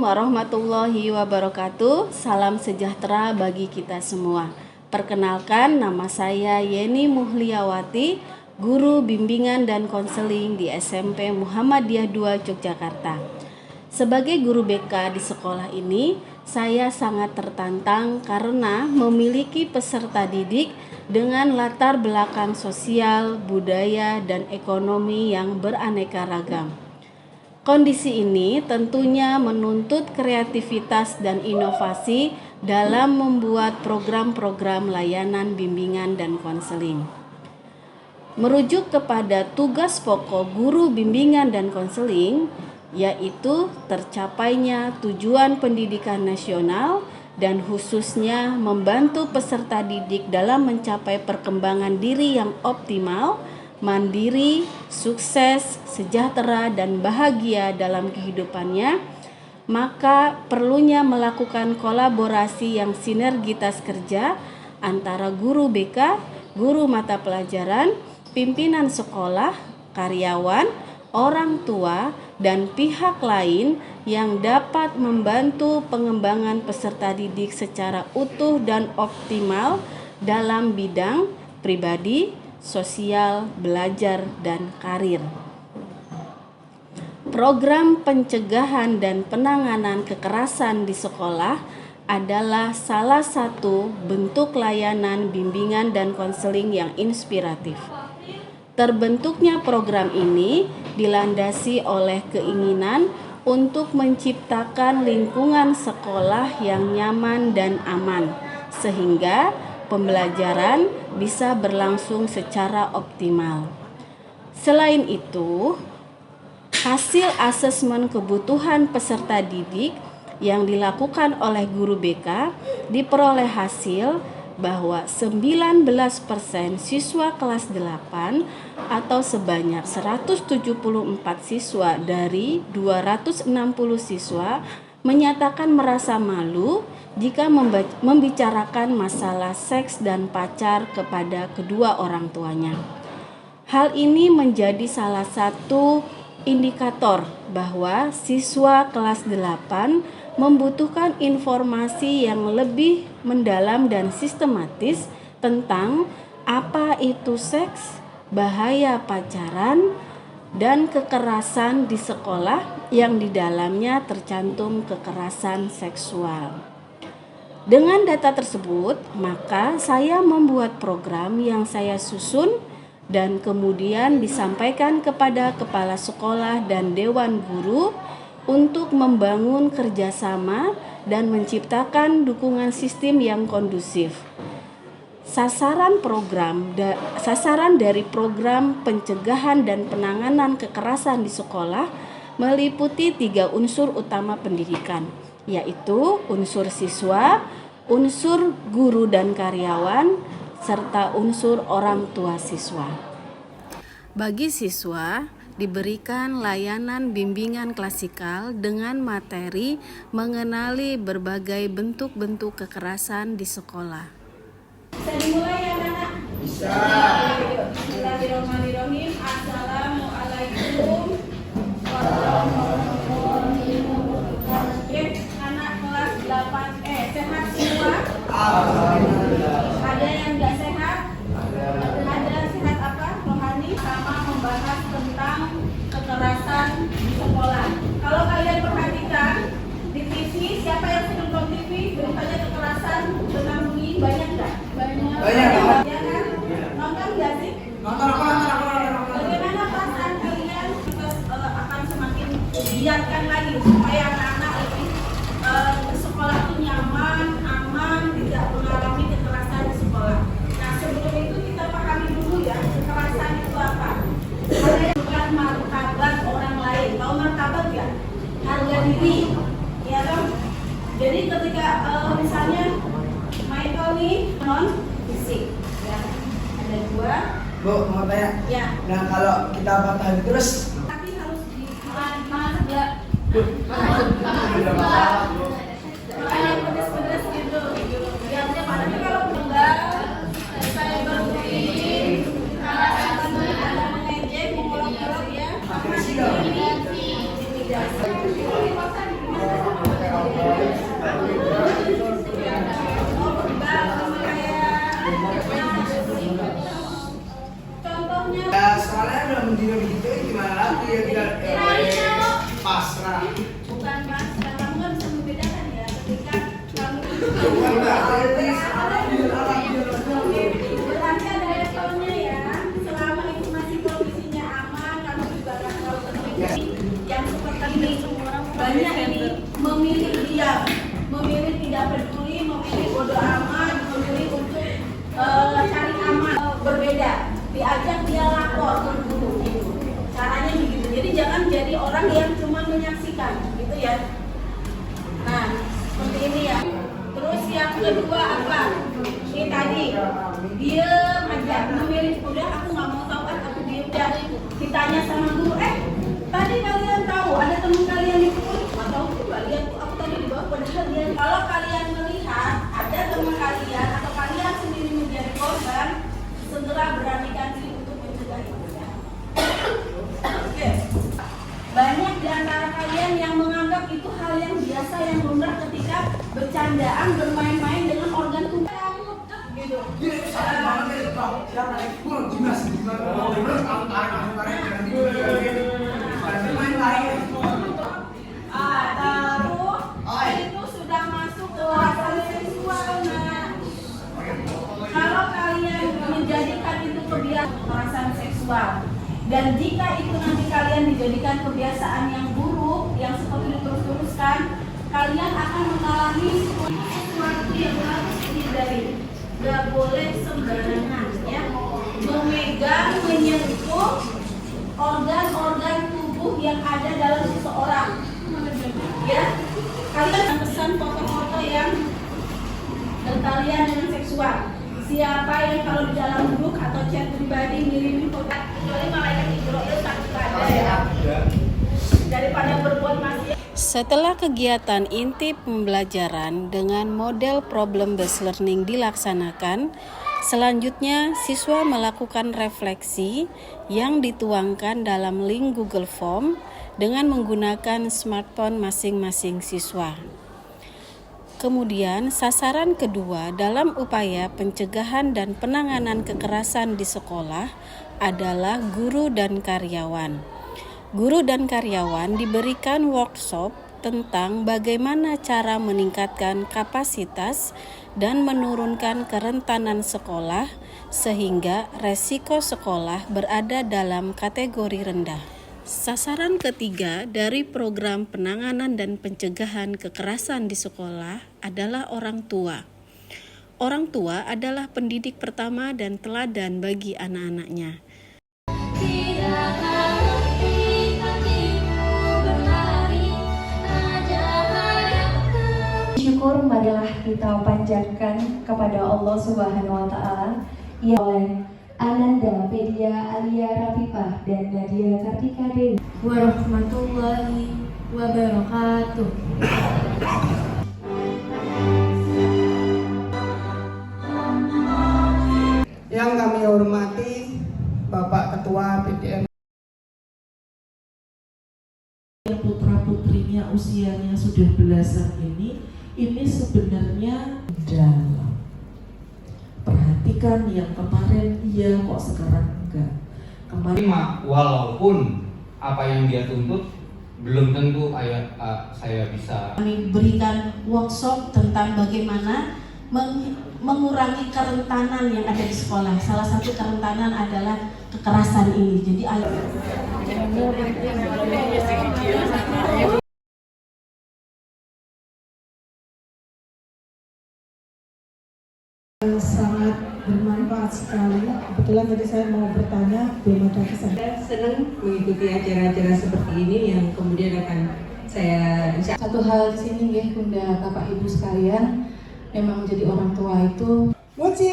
warahmatullahi wabarakatuh. Salam sejahtera bagi kita semua. Perkenalkan, nama saya Yeni Muhliawati, guru bimbingan dan konseling di SMP Muhammadiyah II Yogyakarta. Sebagai guru BK di sekolah ini, saya sangat tertantang karena memiliki peserta didik dengan latar belakang sosial, budaya, dan ekonomi yang beraneka ragam. Kondisi ini tentunya menuntut kreativitas dan inovasi dalam membuat program-program layanan bimbingan dan konseling. Merujuk kepada tugas pokok guru bimbingan dan konseling, yaitu tercapainya tujuan pendidikan nasional dan khususnya membantu peserta didik dalam mencapai perkembangan diri yang optimal, mandiri, sukses, sejahtera, dan bahagia dalam kehidupannya, maka perlunya melakukan kolaborasi yang sinergitas kerja antara guru BK, guru mata pelajaran, pimpinan sekolah, karyawan, orang tua, dan pihak lain yang dapat membantu pengembangan peserta didik secara utuh dan optimal dalam bidang pribadi, sosial, belajar, dan karir. Program pencegahan dan penanganan kekerasan di sekolah adalah salah satu bentuk layanan bimbingan dan konseling yang inspiratif. Terbentuknya program ini dilandasi oleh keinginan untuk menciptakan lingkungan sekolah yang nyaman dan aman, sehingga pembelajaran bisa berlangsung secara optimal. Selain itu, hasil asesmen kebutuhan peserta didik yang dilakukan oleh guru BK diperoleh hasil bahwa 19% siswa kelas 8 atau sebanyak 174 siswa dari 260 siswa menyatakan merasa malu jika membicarakan masalah seks dan pacar kepada kedua orang tuanya. Hal ini menjadi salah satu indikator bahwa siswa kelas 8 membutuhkan informasi yang lebih mendalam dan sistematis tentang apa itu seks, bahaya pacaran, dan kekerasan di sekolah yang di dalamnya tercantum kekerasan seksual. Dengan data tersebut, maka saya membuat program yang saya susun dan kemudian disampaikan kepada kepala sekolah dan dewan guru untuk membangun kerjasama dan menciptakan dukungan sistem yang kondusif. Sasaran dari program pencegahan dan penanganan kekerasan di sekolah meliputi 3 unsur utama pendidikan, yaitu unsur siswa, unsur guru dan karyawan, serta unsur orang tua siswa. Bagi siswa, diberikan layanan bimbingan klasikal dengan materi mengenali berbagai bentuk-bentuk kekerasan di sekolah. Bisa dimulai ya anak? Bisa. Bismillahirrahmanirrahim. Assalamualaikum warahmatullahi wabarakatuh. Anak kelas 8 sehat semua? Alhamdulillah. Ada yang enggak sehat? Ada sehat apa? Rohani, sama membahas tentang kekerasan di sekolah. Kalau kalian perhatikan di TV, siapa yang sering nonton TV? Beritanya kekerasan dengan bunyi banyak nggak? Banyak. Ya kan? Nonton nggak sih? Nonton. Bagaimana perasaan kalian? Kita akan semakin giatkan lagi supaya anak-anak lebih bersekolah itu nyaman, aman, tidak mengalami kekerasan di sekolah. Nah, sebelum itu kita pahami dulu ya, kekerasan itu apa? Bukan martabat orang lain. Tahu martabat ya? Harga diri, ya dong. Jadi ketika misalnya Michael nih non fisik, ya ada 2. Bu, mau tanya? Ya. Nah, kalau kita patah terus, Tapi harus di ya. Makanya pedes-pedes gitu. Biasanya padahal kalau enggak saya berhenti. Ada mengejek, mengolok-olok ya. Intimidasi. Berarti ada levelnya ya. Selama itu masih kondisinya aman, kamu juga akan selalu terlindungi. Yang seperti ini banyak ini memilih diam, memilih tidak peduli, memilih bodo amat, memilih untuk cari aman. Berbeda, diajak dia lapor ke guru gitu. Caranya begitu. Jadi jangan jadi orang yang cuma menyaksikan, gitu ya. Nah, seperti ini ya. Terus yang kedua apa? Ini tadi diem aja, memilih udah aku nggak mau tahu kan, aku diem dah. Ditanya sama guru, tadi kalian tahu ada teman kalian dipukul? Nggak tahu tuh, nggak lihat tuh, aku tadi di bawah. Padahal dia, kalau kalian melihat ada teman kalian atau kalian sendiri menjadi korban, segera beranikan diri untuk mencegah itu. Oke. Banyak di antara kalian yang menganggap itu hal yang biasa, yang lumrah ketika bercandaan, bermain-main dengan organ tubuh kamu, gitu. Terus itu sudah masuk ke kekerasan seksual. Nah, kalau kalian menjadikan itu kebiasaan kekerasan seksual, dan jika itu nanti kalian dijadikan kebiasaan yang buruk, yang seperti diterus-teruskan, kalian akan mengalami sesuatu yang harus dihindari. Gak boleh sembarangan ya, memegang, menyentuh organ-organ tubuh yang ada dalam seseorang. Ya, kalian pesan foto-foto yang bertalian dengan seksual. Siapa yang kalau di dalam grup atau chat pribadi ngirimin foto, kecuali malaikat Jibril takut ada ya. Daripada berbuat maksiat. Setelah kegiatan inti pembelajaran dengan model problem based learning dilaksanakan, selanjutnya siswa melakukan refleksi yang dituangkan dalam link Google Form dengan menggunakan smartphone masing-masing siswa. Kemudian, sasaran kedua dalam upaya pencegahan dan penanganan kekerasan di sekolah adalah guru dan karyawan. Guru dan karyawan diberikan workshop tentang bagaimana cara meningkatkan kapasitas dan menurunkan kerentanan sekolah sehingga resiko sekolah berada dalam kategori rendah. Sasaran ketiga dari program penanganan dan pencegahan kekerasan di sekolah adalah orang tua. Orang tua adalah pendidik pertama dan teladan bagi anak-anaknya. Syukur marilah kita panjatkan kepada Allah Subhanahu wa taala yang oleh Ananda Pedia Alia Rafifah dan Nadia Kartika Dewi warahmatullahi wabarakatuh. Yang kami hormati Bapak Ketua PDM, putra-putrinya usianya sudah belasan ini sebenarnya dalam. Perhatikan yang kemarin iya kok sekarang enggak. Kemarin walaupun apa yang dia tuntut belum tentu saya bisa. Kami berikan workshop tentang bagaimana mengurangi kerentanan yang ada di sekolah. Salah satu kerentanan adalah kekerasan ini. Jadi sangat bermanfaat sekali. Kebetulan tadi saya mau bertanya, belum ada kesempatan. Saya senang mengikuti acara-acara seperti ini yang kemudian akan saya. Satu hal di sini ya Bunda Bapak Ibu sekalian, memang menjadi orang tua itu Moci.